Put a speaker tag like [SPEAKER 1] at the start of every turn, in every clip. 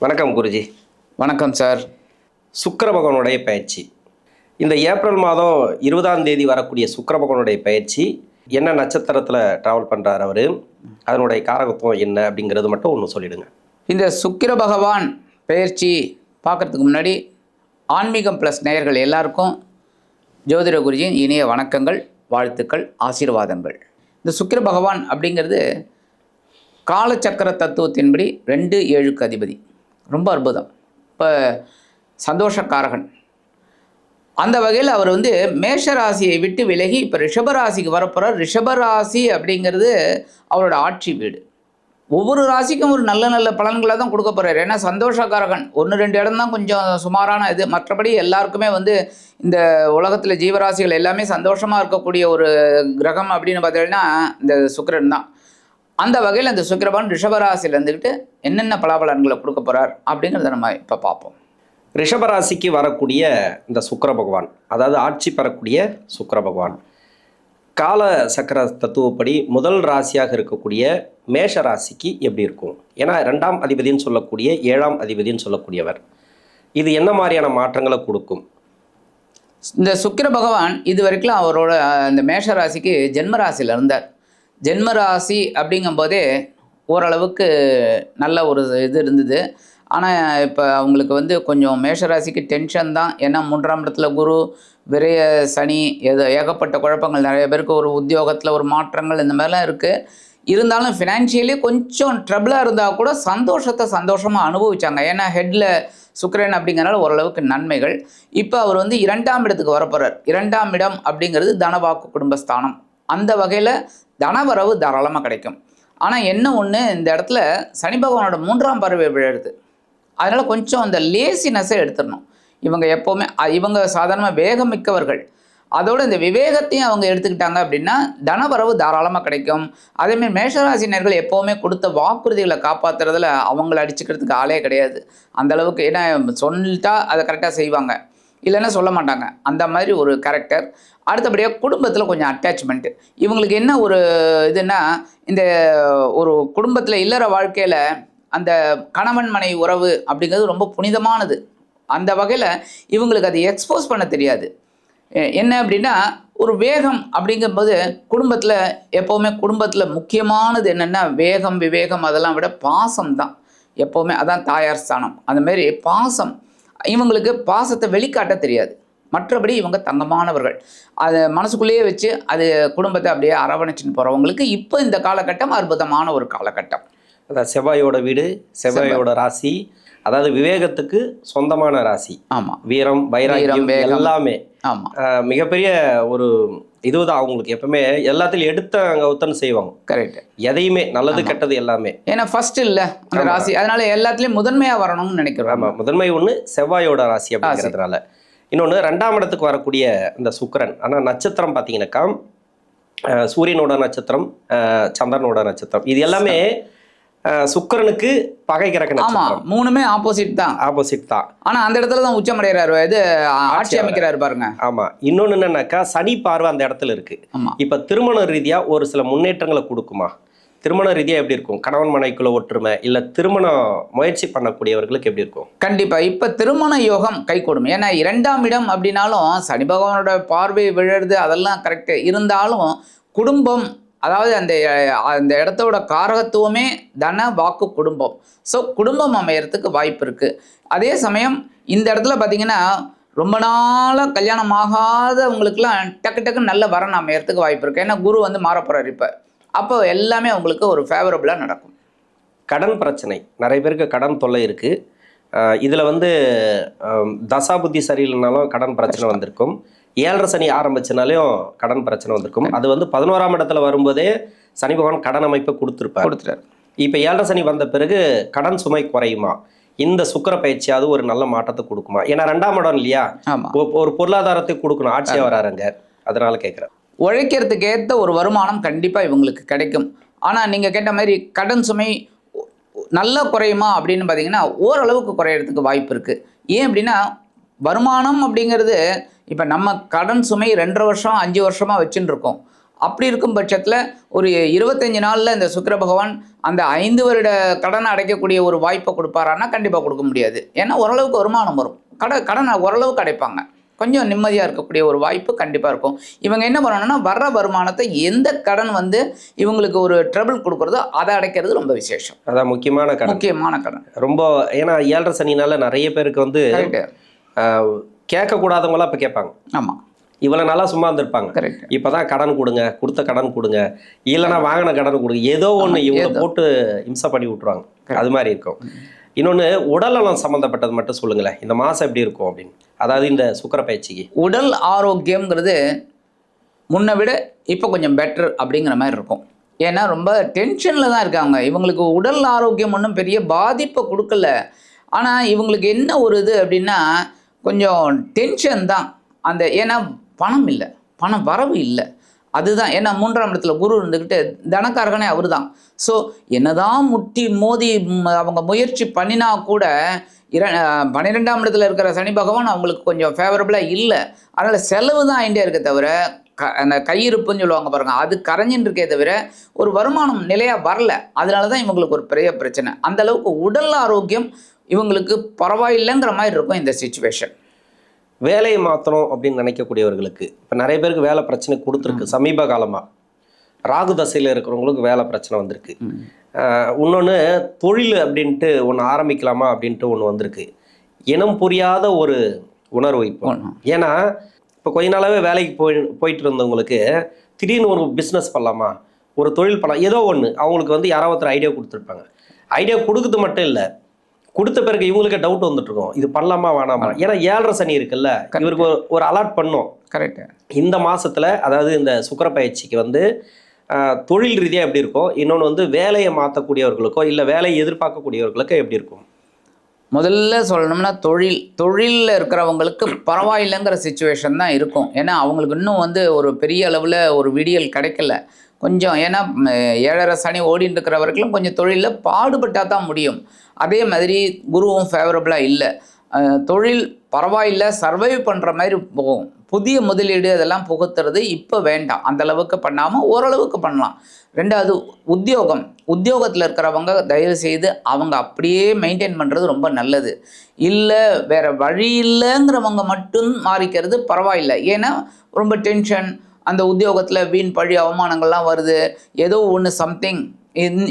[SPEAKER 1] வணக்கம் குருஜி.
[SPEAKER 2] வணக்கம் சார்.
[SPEAKER 1] சுக்கிர பகவானுடைய பயிற்சி இந்த ஏப்ரல் மாதம் 20ஆம் தேதி வரக்கூடிய சுக்கிர பகவானுடைய பயிற்சி என்ன நட்சத்திரத்தில் ட்ராவல் பண்ணுறாரு அவர், அதனுடைய காரகத்துவம் என்ன அப்படிங்கிறது மட்டும் ஒன்று சொல்லிடுங்க.
[SPEAKER 2] இந்த சுக்கிர பகவான் பயிற்சி பார்க்குறதுக்கு முன்னாடி ஆன்மீகம் ப்ளஸ் நேயர்கள் எல்லாருக்கும் ஜோதிட குருஜியின் இனிய வணக்கங்கள், வாழ்த்துக்கள், ஆசீர்வாதங்கள். இந்த சுக்கிர பகவான் அப்படிங்கிறது காலச்சக்கர தத்துவத்தின்படி 2-7க்கு அதிபதி. ரொம்ப அற்புதம். இப்போ சந்தோஷக்காரகன். அந்த வகையில் அவர் மேஷ ராசியை விட்டு விலகி இப்போ ரிஷபராசிக்கு வரப்போகிறார். ரிஷபராசி அப்படிங்கிறது அவரோட ஆட்சி வீடு. ஒவ்வொரு ராசிக்கும் ஒரு நல்ல நல்ல பலன்களை தான் கொடுக்க போகிறார். ஏன்னா சந்தோஷக்காரகன் 1-2 இடம் தான் கொஞ்சம் சுமாரான இது. மற்றபடி எல்லாருக்குமே இந்த உலகத்தில் ஜீவராசிகள் எல்லாமே சந்தோஷமாக இருக்கக்கூடிய ஒரு கிரகம் அப்படின்னு பார்த்தீங்கன்னா இந்த சுக்கிரன் தான். அந்த வகையில் இந்த சுக்கிரபகவான் ரிஷபராசியில் இருந்துக்கிட்டு என்னென்ன பலாபலன்களை கொடுக்க போகிறார் அப்படிங்கிறத நம்ம இப்போ பார்ப்போம்.
[SPEAKER 1] ரிஷபராசிக்கு வரக்கூடிய இந்த சுக்கிர பகவான், அதாவது ஆட்சி பெறக்கூடிய சுக்கிர பகவான், கால சக்கர தத்துவப்படி முதல் ராசியாக இருக்கக்கூடிய மேஷ ராசிக்கு எப்படி இருக்கும்? ஏன்னா 2ஆம் அதிபதினு சொல்லக்கூடிய 7ஆம் அதிபதினு சொல்லக்கூடியவர். இது என்ன மாதிரியான மாற்றங்களை கொடுக்கும்?
[SPEAKER 2] இந்த சுக்கிர பகவான் இது வரைக்கும் அவரோட இந்த மேஷ ராசிக்கு ஜென்ம ராசியில் இருந்தார். ஜென்ம ராசி அப்படிங்கும்போதே ஓரளவுக்கு நல்ல ஒரு இது இருந்தது. ஆனால் இப்போ அவங்களுக்கு கொஞ்சம் மேஷராசிக்கு டென்ஷன் தான். ஏன்னா 3ஆம் இடத்துல குரு, விரைய சனி, ஏகப்பட்ட குழப்பங்கள், நிறைய பேருக்கு ஒரு உத்தியோகத்தில் ஒரு மாற்றங்கள் இந்த மாதிரிலாம் இருக்குது. இருந்தாலும் ஃபினான்ஷியலி கொஞ்சம் ட்ரபிளாக இருந்தால் கூட சந்தோஷமாக அனுபவித்தாங்க. ஏன்னா ஹெட்டில் சுக்கிரன் அப்படிங்கிறனால ஓரளவுக்கு நன்மைகள். இப்போ அவர் 2ஆம் இடத்துக்கு வரப்போகிறார். 2ஆம் இடம் அப்படிங்கிறது தனவாக்கு குடும்பஸ்தானம். அந்த வகையில் தனவரவு தாராளமாக கிடைக்கும். ஆனால் என்ன ஒன்று, இந்த இடத்துல சனி பகவானோட 3ஆம் பார்வை விழுது. அதனால் கொஞ்சம் அந்த லேசினஸை எடுத்துடணும். இவங்க எப்போவுமே இவங்க சாதாரணமாக வேகம் மிக்கவர்கள். அதோடு இந்த விவேகத்தையும் அவங்க எடுத்துக்கிட்டாங்க அப்படின்னா தனவரவு தாராளமாக கிடைக்கும். அதேமாதிரி மேஷராசினர்கள் எப்போவுமே கொடுத்த வாக்குறுதிகளை காப்பாற்றுறதுல அவங்கள அடிச்சுக்கிறதுக்கு ஆளே கிடையாது. அந்தளவுக்கு ஏன்னா சொல்லிட்டா அதை கரெக்டாக செய்வாங்க, இல்லைன்னா சொல்ல மாட்டாங்க. அந்த மாதிரி ஒரு கேரக்டர். அடுத்தபடியாக குடும்பத்தில் கொஞ்சம் அட்டாச்மெண்ட்டு. இவங்களுக்கு என்ன ஒரு இதுன்னா, இந்த ஒரு குடும்பத்தில் இல்லற வாழ்க்கையில் அந்த கணவன் மனைவி உறவு அப்படிங்கிறது ரொம்ப புனிதமானது. அந்த வகையில் இவங்களுக்கு அதை எக்ஸ்போஸ் பண்ண தெரியாது. என்ன அப்படின்னா ஒரு வேகம் அப்படிங்கும்போது குடும்பத்தில் எப்போவுமே குடும்பத்தில் முக்கியமானது என்னென்னா வேகம், விவேகம் அதெல்லாம் விட பாசம் தான் எப்போவுமே. அதான் தாயார் ஸ்தானம். அந்தமாரி பாசம், இவங்களுக்கு பாசத்தை வெளிக்காட்ட தெரியாது. மற்றபடி இவங்க தங்கமானவர்கள். அதை மனசுக்குள்ளேயே வச்சு அது குடும்பத்தை அப்படியே அரவணைச்சின்னு போகிறவங்களுக்கு இப்போ இந்த காலகட்டம் அற்புதமான ஒரு காலகட்டம்.
[SPEAKER 1] அதாவது செவ்வாயோட வீடு, செவ்வாயோட ராசி, அதாவது விவேகத்துக்கு சொந்தமான ராசி.
[SPEAKER 2] ஆமாம்.
[SPEAKER 1] வீரம், வைராகியம் எல்லாமே.
[SPEAKER 2] ஆமாம்.
[SPEAKER 1] மிகப்பெரிய ஒரு இதுதான் அவங்களுக்கு. எப்பவுமே எல்லாத்திலும் எடுத்த அங்கே ஒத்தன்னு செய்வாங்க.
[SPEAKER 2] கரெக்ட்.
[SPEAKER 1] எதையுமே நல்லது கெட்டது எல்லாமே.
[SPEAKER 2] ஏன்னா ஃபர்ஸ்ட் இல்லை அந்த ராசி, அதனால எல்லாத்துலேயும் முதன்மையாக வரணும்னு நினைக்கிறோம்.
[SPEAKER 1] ஆமாம், முதன்மை ஒன்று செவ்வாயோட ராசி அப்படிங்கிறதுனால. இன்னொன்று 2ஆம் இடத்துக்கு வரக்கூடிய இந்த சுக்கிரன். ஆனால் நட்சத்திரம் பார்த்தீங்கன்னாக்கா சூரியனோட நட்சத்திரம், சந்திரனோட நட்சத்திரம், இது எல்லாமே சுக்கிரனுக்கு பகை கிரக நட்சத்திரம்.
[SPEAKER 2] 3மே ஆப்போசிட் தான்.
[SPEAKER 1] ஆனால்
[SPEAKER 2] அந்த இடத்துல தான் உச்சமடைகிறாரு, இது ஆட்சி அமைக்கிறாரு பாருங்க.
[SPEAKER 1] ஆமாம். இன்னொன்று என்னன்னாக்கா சனி பார்வை அந்த இடத்துல இருக்கு. இப்போ திருமண ரீதியாக ஒரு சில முன்னேற்றங்களை கொடுக்குமா? திருமண ரீதியாக எப்படி இருக்கும்? கணவன் மனைவிக்குள்ள ஒற்றுமை, இல்லை திருமணம் முயற்சி பண்ணக்கூடியவர்களுக்கு எப்படி இருக்கும்?
[SPEAKER 2] கண்டிப்பாக இப்போ திருமண யோகம் கைகூடும். ஏன்னா 2ஆம் இடம் அப்படின்னாலும் சனி பகவானோட பார்வை விழுறது அதெல்லாம் கரெக்டு. இருந்தாலும் குடும்பம், அதாவது அந்த இடத்தோட காரகத்துவமே தன வாக்கு குடும்பம். ஸோ குடும்பம் அமையறதுக்கு வாய்ப்பு இருக்குது. அதே சமயம் இந்த இடத்துல பார்த்திங்கன்னா ரொம்ப நாளாக கல்யாணம் ஆகாதவங்களுக்குலாம் டக்குன்னு நல்ல வரன் அமையறதுக்கு வாய்ப்பு இருக்குது. ஏன்னா குரு மாறப்போகிறார் இப்போ. அப்போ எல்லாமே அவங்களுக்கு ஒரு ஃபேவரபுளாக நடக்கும்.
[SPEAKER 1] கடன் பிரச்சனை, நிறைய பேருக்கு கடன் தொல்லை இருக்குது. இதில் தசாபுத்தி சரியில்லைனாலும் கடன் பிரச்சனை வந்திருக்கும். 7.5 சனி ஆரம்பிச்சனாலையும் கடன் பிரச்சனை வந்திருக்கும். அது 11ஆம் இடத்துல வரும்போதே சனி பகவான் கடன் அமைப்பை கொடுத்துட்டார். இப்போ 7.5 சனி வந்த பிறகு கடன் சுமை குறையுமா? இந்த சுக்கிர பயிற்சியாவது ஒரு நல்ல மாற்றத்தை கொடுக்குமா? ஏன்னா 2ஆம் இடம் இல்லையா, ஒரு பொருளாதாரத்தை கொடுக்கணும், ஆட்சியாக வராருங்க. அதனால கேட்குறேன்.
[SPEAKER 2] உழைக்கிறதுக்கு ஏற்ற ஒரு வருமானம் கண்டிப்பாக இவங்களுக்கு கிடைக்கும். ஆனால் நீங்கள் கேட்ட மாதிரி கடன் சுமை நல்லா குறையுமா அப்படின்னு பார்த்தீங்கன்னா ஓரளவுக்கு குறையிறதுக்கு வாய்ப்பு இருக்குது. ஏன் அப்படின்னா வருமானம் அப்படிங்கிறது இப்போ நம்ம கடன் சுமை 2.5 வருஷம் 5 வருஷமாக வச்சுன்னு இருக்கோம். அப்படி இருக்கும் பட்சத்தில் ஒரு 25 நாளில் இந்த சுக்கிர பகவான் அந்த 5 வருட கடனை அடைக்கக்கூடிய ஒரு வாய்ப்பை கொடுப்பாரான்னா கண்டிப்பாக கொடுக்க முடியாது. ஏன்னா ஓரளவுக்கு வருமானம் வரும், கடனை ஓரளவுக்கு அடைப்பாங்க, கொஞ்சம் நிம்மதியாக இருக்கக்கூடிய ஒரு வாய்ப்பு கண்டிப்பாக இருக்கும். இவங்க என்ன பண்ணணும்னா வர்ற வருமானத்தை எந்த கடன் வந்து இவங்களுக்கு ஒரு ட்ரபிள் கொடுக்குறதோ அதை அடைக்கிறது ரொம்ப விசேஷம்.
[SPEAKER 1] அதான் முக்கியமான கடன் ரொம்ப. ஏன்னா 7.5 சனினால நிறைய பேருக்கு வந்து கேட்கக்கூடாதவங்களாம் இப்போ கேட்பாங்க.
[SPEAKER 2] ஆமாம்,
[SPEAKER 1] இவ்வளோ நாளாக சும்மா இருந்திருப்பாங்க,
[SPEAKER 2] கரெக்ட்.
[SPEAKER 1] இப்போ தான் கடன் கொடுங்க, கொடுத்த கடன் கொடுங்க, இல்லைனா வாங்கின கடன் கொடுங்க, ஏதோ ஒன்று இவங்களை போட்டு இம்சை பண்ணி விட்ருவாங்க. அது மாதிரி இருக்கும். இன்னொன்று, உடல்நலம் சம்மந்தப்பட்டது மட்டும் சொல்லுங்களேன், இந்த மாதம் எப்படி இருக்கும் அப்படின்னு. அதாவது இந்த சுக்கிர பயிற்சிக்கு
[SPEAKER 2] உடல் ஆரோக்கியம்ங்கிறது முன்னை விட இப்போ கொஞ்சம் பெட்டர் அப்படிங்கிற மாதிரி இருக்கும். ஏன்னா ரொம்ப டென்ஷனில் தான் இருக்காங்க. இவங்களுக்கு உடல் ஆரோக்கியம் ஒன்றும் பெரிய பாதிப்பை கொடுக்கல. ஆனால் இவங்களுக்கு என்ன ஒரு இது அப்படின்னா கொஞ்சம் டென்ஷன் தான். ஏன்னா பணம் இல்லை, பணம் வரவு இல்லை, அதுதான். ஏன்னா 3ஆம் இடத்துல குரு இருந்துக்கிட்டு தனக்காரகனே அவர் தான். ஸோ என்னதான் முட்டி மோதி அவங்க முயற்சி பண்ணினா கூட 12ஆம் இடத்துல இருக்கிற சனி பகவான் அவங்களுக்கு கொஞ்சம் ஃபேவரபுளாக இல்லை. அதனால் செலவு தான் ஆகிட்டே இருக்க தவிர அந்த கையிருப்புன்னு சொல்லுவாங்க பாருங்கள், அது கரைஞ்சின்னு இருக்கே தவிர ஒரு வருமானம் நிலையாக வரல. அதனால தான் இவங்களுக்கு ஒரு பெரிய பிரச்சனை. அந்தளவுக்கு உடல் ஆரோக்கியம் இவங்களுக்கு பரவாயில்லைங்கிற மாதிரி இருக்கும் இந்த சிச்சுவேஷன்.
[SPEAKER 1] வேலையை மாற்றணும் அப்படின்னு நினைக்கக்கூடியவர்களுக்கு இப்போ நிறைய பேருக்கு வேலை பிரச்சனை கொடுத்துருக்கு. சமீப காலமாக ராகு தசையில் இருக்கிறவங்களுக்கு வேலை பிரச்சனை வந்திருக்கு. இன்னொன்று, தொழில் அப்படின்ட்டு ஒன்று ஆரம்பிக்கலாமா அப்படின்ட்டு ஒன்று வந்திருக்கு. இனம் புரியாத ஒரு உணர்வு இப்போ. ஏன்னா இப்போ கொஞ்ச நாளாகவே வேலைக்கு போயிட்டு இருந்தவங்களுக்கு திடீர்னு ஒரு பிஸ்னஸ் பண்ணலாமா, ஒரு தொழில் பண்ணலாம், ஏதோ ஒன்று அவங்களுக்கு வந்து யாராவது ஒருத்தர் ஐடியா கொடுத்துருப்பாங்க. ஐடியா கொடுக்குறது மட்டும் இல்லை, கொடுத்த பிறகு இவங்களுக்கு டவுட் வந்துட்டு இருக்கோம், இது பண்ணலாமா வேணாமா. ஏன்னா 7.5 சனி இருக்குல்ல, இவருக்கு ஒரு அலர்ட் பண்ணோம்.
[SPEAKER 2] கரெக்ட்.
[SPEAKER 1] இந்த மாசத்துல, அதாவது இந்த சுக்கிர பயிற்சிக்கு வந்து தொழில் ரீதியாக எப்படி இருக்கும், இன்னொன்று வந்து வேலையை மாற்றக்கூடியவர்களுக்கோ இல்லை வேலையை எதிர்பார்க்கக்கூடியவர்களுக்கோ எப்படி இருக்கும்?
[SPEAKER 2] முதல்ல சொல்லணும்னா தொழிலில் இருக்கிறவங்களுக்கு பரவாயில்லைங்கிற சிச்சுவேஷன் தான் இருக்கும். ஏன்னா அவங்களுக்கு இன்னும் வந்து ஒரு பெரிய அளவில் ஒரு விடியல் கிடைக்கல கொஞ்சம். ஏன்னா 7.5 சனி ஓடிட்டு இருக்கிறவர்களும் கொஞ்சம் தொழிலில் பாடுபட்டால் தான் முடியும். அதே மாதிரி குருவும் ஃபேவரபுளாக இல்லை. தொழில் பரவாயில்லை, சர்வைவ் பண்ணுற மாதிரி போகும். புதிய முதலீடு அதெல்லாம் புகுத்துறது இப்போ வேண்டாம், அந்தளவுக்கு பண்ணாமல் ஓரளவுக்கு பண்ணலாம். 2வது, உத்தியோகத்தில் இருக்கிறவங்க தயவு செய்து அவங்க அப்படியே மெயின்டைன் பண்ணுறது ரொம்ப நல்லது. இல்லை வேறு வழி இல்லைங்கிறவங்க மட்டும் மாறிக்கிறது பரவாயில்லை. ஏன்னா ரொம்ப டென்ஷன், அந்த உத்தியோகத்தில் வீண் பழி அவமானங்கள்லாம் வருது, ஏதோ ஒன்று சம்திங்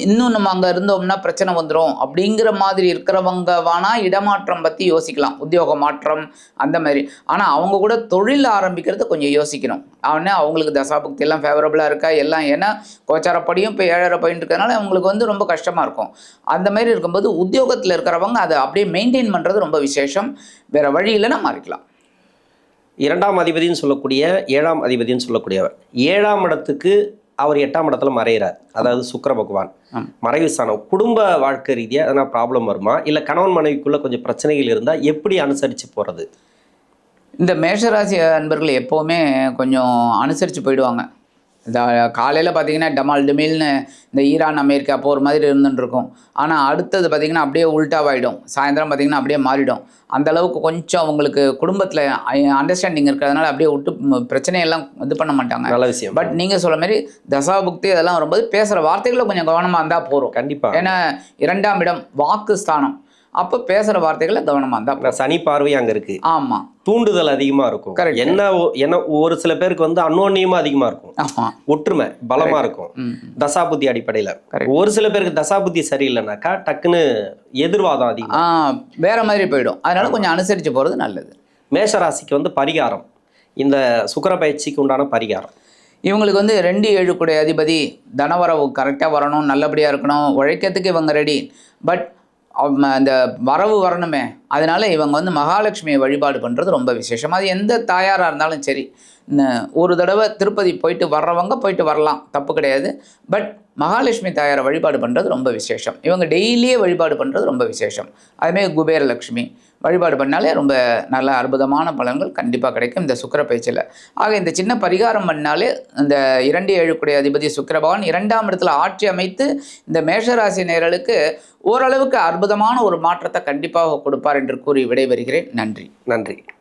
[SPEAKER 2] இன்னும் நம்ம அங்கே இருந்தோம்னா பிரச்சனை வந்துடும் அப்படிங்கிற மாதிரி இருக்கிறவங்க வேணால் இடமாற்றம் பற்றி யோசிக்கலாம், உத்தியோக மாற்றம் அந்த மாதிரி. ஆனால் அவங்க கூட தொழில் ஆரம்பிக்கிறத கொஞ்சம் யோசிக்கணும். ஆனால் அவங்களுக்கு தசாபுக்தி எல்லாம் ஃபேவரபுளாக இருக்கா எல்லாம். ஏன்னா கோச்சாரப்படியும் இப்போ 7.5 பாயிண்ட் இருக்கிறதுனால அவங்களுக்கு வந்து ரொம்ப கஷ்டமாக இருக்கும். அந்த மாதிரி இருக்கும்போது உத்தியோகத்தில் இருக்கிறவங்க அதை அப்படியே மெயின்டைன் பண்ணுறது ரொம்ப விசேஷம். வேறு வழி இல்லைன்னா மாறிக்கலாம்.
[SPEAKER 1] 2ஆம் அதிபதினு சொல்லக்கூடிய 7ஆம் அதிபதினு சொல்லக்கூடியவர் 7ஆம் இடத்துக்கு அவர் 8ஆம் இடத்துல மறைகிறார். அதாவது சுக்கிர பகவான் மறைவு ஸ்தானம். குடும்ப வாழ்க்கை ரீதியாக எதனா ப்ராப்ளம் வருமா, இல்லை கணவன் மனைவிக்குள்ளே கொஞ்சம் பிரச்சனைகள் இருந்தால் எப்படி அனுசரித்து போகிறது?
[SPEAKER 2] இந்த மேஷராசி அன்பர்கள் எப்போவுமே கொஞ்சம் அனுசரித்து போயிடுவாங்க. காலையில் பார்த்திங்கன்னா டமால் டமில்னு இந்த ஈரான் அமெரிக்கா போகிற மாதிரி இருந்துட்டுருக்கும். ஆனால் அடுத்தது பார்த்திங்கன்னா அப்படியே உல்ட்டாவாகிடும். சாயந்தரம் பார்த்திங்கன்னா அப்படியே மாறிடும். அந்தளவுக்கு கொஞ்சம் அவங்களுக்கு குடும்பத்தில் அண்டர்ஸ்டாண்டிங் இருக்கிறதுனால அப்படியே விட்டு பிரச்சனையெல்லாம் இது பண்ண மாட்டாங்க.
[SPEAKER 1] நல்ல விஷயம்.
[SPEAKER 2] பட் நீங்கள் சொல்ல மாதிரி தசாபுக்தி அதெல்லாம் வரும்போது பேசுகிற வார்த்தைகளில் கொஞ்சம் கவனமாக இருந்தால் போகிறோம்.
[SPEAKER 1] கண்டிப்பாக.
[SPEAKER 2] ஏன்னா 2ஆம் இடம் வாக்கு ஸ்தானம், அப்போ பேசுகிற வார்த்தைகளை கவனமாக இருந்தால்.
[SPEAKER 1] சனி பார்வை அங்கே இருக்குது.
[SPEAKER 2] ஆமாம்,
[SPEAKER 1] தூண்டுதல் அதிகமாக இருக்கும். என்ன ஒரு சில பேருக்கு வந்து அன்னோன்யமாக அதிகமாக இருக்கும்.
[SPEAKER 2] ஆமாம்,
[SPEAKER 1] ஒற்றுமை பலமாக இருக்கும் தசாபுத்தி அடிப்படையில். ஒரு சில பேருக்கு தசாபுத்தி சரியில்லைனாக்கா டக்குன்னு எதிர்வாதம் அதிகம்,
[SPEAKER 2] வேற மாதிரி போயிடும். அதனால கொஞ்சம் அனுசரித்து போகிறது நல்லது.
[SPEAKER 1] மேஷராசிக்கு வந்து பரிகாரம், இந்த சுக்கிர பயிற்சிக்கு உண்டான பரிகாரம்.
[SPEAKER 2] இவங்களுக்கு வந்து 2 7 அதிபதி, தனவரவு கரெக்டாக வரணும், நல்லபடியாக இருக்கணும், உழைக்கிறதுக்கு இவங்க ரெடி. பட் அந்த வரவு வரணுமே, அதனால இவங்க வந்து மகாலட்சுமியை வழிபாடு பண்ணுறது ரொம்ப விசேஷம். அது எந்த தாயாராக இருந்தாலும் சரி, ஒரு தடவை திருப்பதி போயிட்டு வர்றவங்க போயிட்டு வரலாம், தப்பு கிடையாது. பட் மகாலட்சுமி தாயாரை வழிபாடு பண்ணுறது ரொம்ப விசேஷம். இவங்க டெய்லியே வழிபாடு பண்ணுறது ரொம்ப விசேஷம். அதுமாரி குபேரலட்சுமி வழிபாடு பண்ணாலே ரொம்ப நல்ல அற்புதமான பலன்கள் கண்டிப்பாக கிடைக்கும் இந்த சுக்கிர பயிற்சியில். ஆக இந்த சின்ன பரிகாரம் பண்ணாலே இந்த 2 7 அதிபதி சுக்கிர பகவான் 2ஆம் இடத்துல ஆட்சி அமைத்து இந்த மேஷராசி நேயர்களுக்கு ஓரளவுக்கு அற்புதமான ஒரு மாற்றத்தை கண்டிப்பாக கொடுப்பார் என்று கூறி விடைபெறுகிறேன். நன்றி.
[SPEAKER 1] நன்றி.